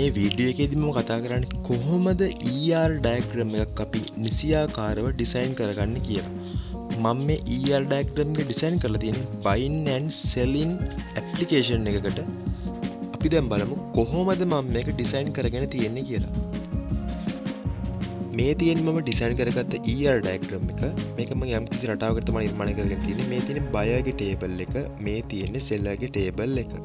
මේ වීඩියෝ එකේදී මම කතා කරන්නේ කොහොමද ER ඩයග්‍රෑම් එකක් අපි නිසියාකාරව ඩිසයින් කරගන්නේ කියලා. මම මේ ER ඩයග්‍රෑම් එක ඩිසයින් කරලා තියෙන්නේ buying and selling application එකකට. අපි දැන් බලමු කොහොමද මම මේක ඩිසයින් කරගෙන තියෙන්නේ කියලා. මේ තියෙන්නේ මම ඩිසයින් කරගත්ත ER ඩයග්‍රෑම් එක. මේක මම යම්කිසි රටාවකට තමයි නිර්මාණය කරගෙන තියෙන්නේ. මේ තියෙන්නේ buyer ගේ ටේබල් එක, මේ තියෙන්නේ seller ගේ ටේබල් එක.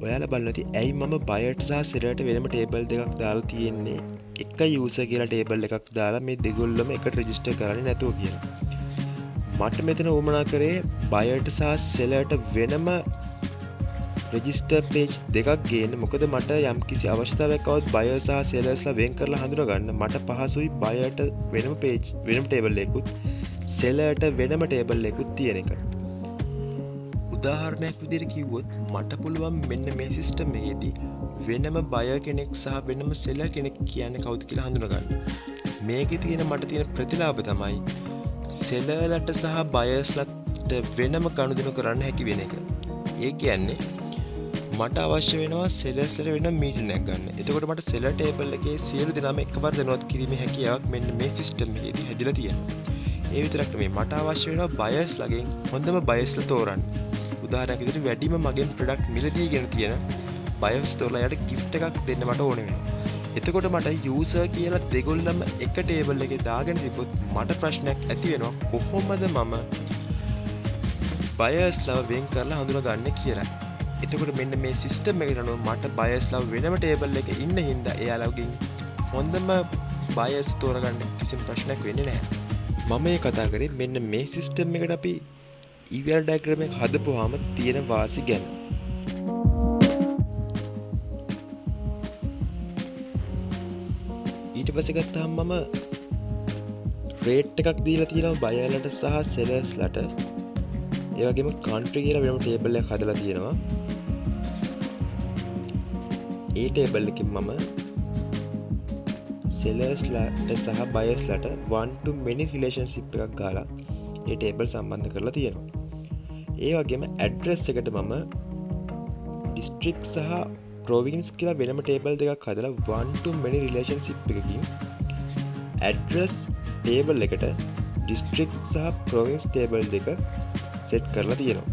ඔයාලා බලන්න ඇති ඇයි මම බයර්ට සහ සෙලර්ට වෙනම ටේබල් දෙකක් දාලා තියෙන්නේ එක යූසර් කියලා ටේබල් එකක් දාලා මේ දෙගොල්ලම එකට රෙජිස්ටර් කරන්නේ නැතුව කියලා. මට මෙතන උවමනා කරේ බයර්ට සහ සෙලර්ට වෙනම රෙජිස්ටර් පේජ් දෙකක් ගේන්න. මොකද මට යම්කිසි අවශ්‍යතාවයක් આવොත් බයර් සහ සෙලර්ස්ලා වෙන් කරලා හඳුනා ගන්න මට පහසුයි බයර්ට වෙනම පේජ් වෙනම ටේබල් එකකුත් සෙලර්ට වෙනම ටේබල් එකකුත් තියෙන එක. උදාහරණයක් විදිහට කිව්වොත් මට පුළුවන් මෙන්න මේ සිස්ටම් එකේදී වෙනම බයර් කෙනෙක් සහ වෙනම සෙලර් කෙනෙක් කියන්නේ කවුද කියලා හඳුනා ගන්න. මේකේ තියෙන මට තියෙන ප්‍රතිලාභ තමයි සෙලර්ලට සහ බයර්ස්ලට වෙනම ගනුදෙනු කරන්න හැකි වෙන එක. ඒ කියන්නේ මට අවශ්‍ය වෙනවා සෙලර්ස්ලට වෙනම මීටින් එකක් ගන්න. එතකොට මට සෙලර් ටේබල් එකේ සියලු දෙනාම එකවර දැනුවත් කිරීමේ හැකියාවක් මෙන්න මේ සිස්ටම් එකේදී හැදිලා තියෙනවා. ඒ විතරක් නෙමෙයි මට අවශ්‍ය වෙනවා බයර්ස්ලගෙන් හොඳම බයර්ස්ලා තෝරන්න. උදාහරණයක් විදිහට වැඩිම මගෙන් ප්‍රොඩක්ට් මිලදීගෙන තියෙන බයර්ස් තෝරලා යට gift එකක් දෙන්න මට ඕනේ වෙනවා. එතකොට මට යූසර් කියලා දෙගොල්ලම එක ටේබල් එකේ දාගෙන තිබ්බොත් මට ප්‍රශ්නයක් ඇති වෙනවා කොහොමද මම බයර්ස්ලා වෙන් කරලා හඳුනාගන්නේ කියලා. එතකොට මෙන්න මේ සිස්ටම් එකට අනුව මට බයර්ස්ලා වෙනම ටේබල් එකේ ඉන්න හින්දා එයාලගෙන් හොඳම බයර්ස් තෝරගන්න කිසිම ප්‍රශ්නයක් වෙන්නේ නැහැ. මම මේ කතා කරේ මෙන්න මේ සිස්ටම් එකට අපි ER ඩයග්‍රෑම් එක හදපුවාම තියෙන වාසි ගැන. ඊට පස්සේ ගත්තාම මම රේට් එකක් දීලා තියෙනවා බයර්ලට සහ සෙලර්ස්ලට. ඒ වගේම country කියලා වෙනම ටේබල් එකක් හදලා තියෙනවා. ඒ ටේබල් එකෙන් මම සෙලර්ස්ලට සහ බයර්ස්ලට one to many relationship එකක් ගාලා ඒ ටේබල් සම්බන්ධ කරලා තියෙනවා. ඒ වගේම ඇඩ්‍රස් එකට මම district සහ province කියලා වෙනම ටේබල් දෙකක් හදලා one to many relationship එකකින් ඇඩ්‍රස් ටේබල් එකට district සහ province ටේබල් දෙක සෙට් කරලා තියෙනවා.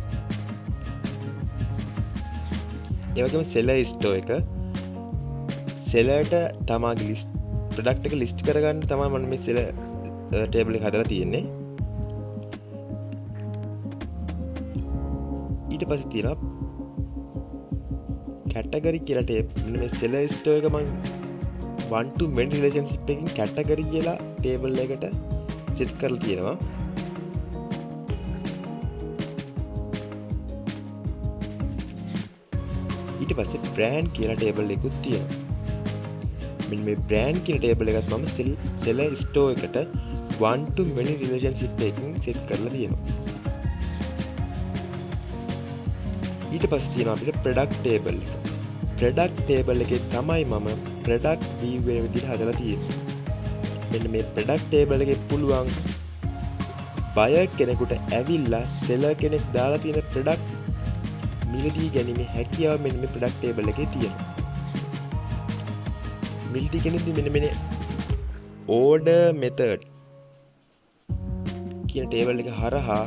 ඒ වගේම seller store එක sellerට තමාගේ list product එක list කරගන්න තමයි මම මේ seller ටේබල් එක හදලා තියෙන්නේ. ඊට පස්සේ තියෙනවා කැටගරි කියලා ටේබල්. මේ සෙලර් ස්ටෝර් එක මම one to many relationship එකකින් කැටගරි කියලා ටේබල් එකට සෙට් කරලා තියෙනවා. ඊට පස්සේ brand කියලා ටේබල් එකකුත් තියෙනවා. මෙන්න මේ brand කියන ටේබල් එකත් මම සෙලර් ස්ටෝර් එකට one to many relationship එකකින් සෙට් කරලා තියෙනවා. ඊට පස්සේ තියෙනවා අපිට product table එක. product table එකේ තමයි මම product view වෙන විදිහට හදලා තියෙන්නේ. මෙන්න මේ product table එකේ පුළුවන් buyer කෙනෙකුට ඇවිල්ලා seller කෙනෙක් දාලා තියෙන product මිලදී ගැනීමේ හැකියාව මෙන්න මේ product table එකේ තියෙනවා. මිලදී ගැනීමදී මෙන්න මේ order method කියන table එක හරහා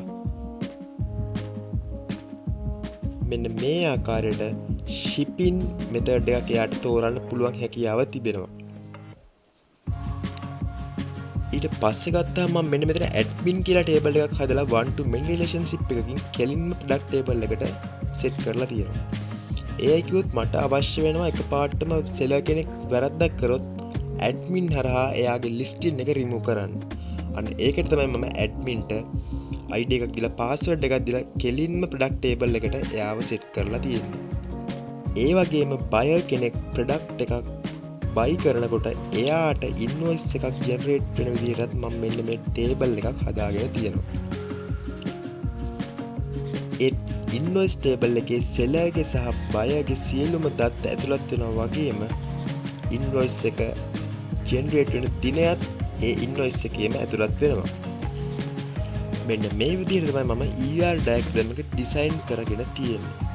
මෙන්න මේ ආකාරයට shipping method එකක් එයාට තෝරන්න පුළුවන් හැකියාව තිබෙනවා. ඊට පස්සේ ගත්තාම මම මෙන්න මෙතන admin කියලා ටේබල් එකක් හදලා one to many relationship එකකින් කෙලින්ම product table එකට set කරලා තියෙනවා. ඒයි කිව්වොත් මට අවශ්‍ය වෙනවා එකපාරටම seller කෙනෙක් වැරද්දක් කරොත් admin හරහා එයාගේ listing එක remove කරන්න. අන්න ඒකට තමයි මම adminට ID එකක් දීලා password එකක් දීලා කෙලින්ම product table එකට එයාව set කරලා තියෙන්නේ. ඒ වගේම buyer කෙනෙක් product එකක් buy කරනකොට එයාට invoice එකක් generate වෙන විදිහටත් මම මෙන්න මේ table එකක් හදාගෙන තියෙනවා. ඒ invoice table එකේ seller ගේ සහ buyer ගේ සියලුම දත්ත ඇතුළත් වෙනවා වගේම invoice එක generate වෙන දිනයත් ඒ invoice එකේම ඇතුළත් වෙනවා. මෙන්න මේ විදිහට තමයි මම ER diagram එක design කරගෙන තියෙන්නේ.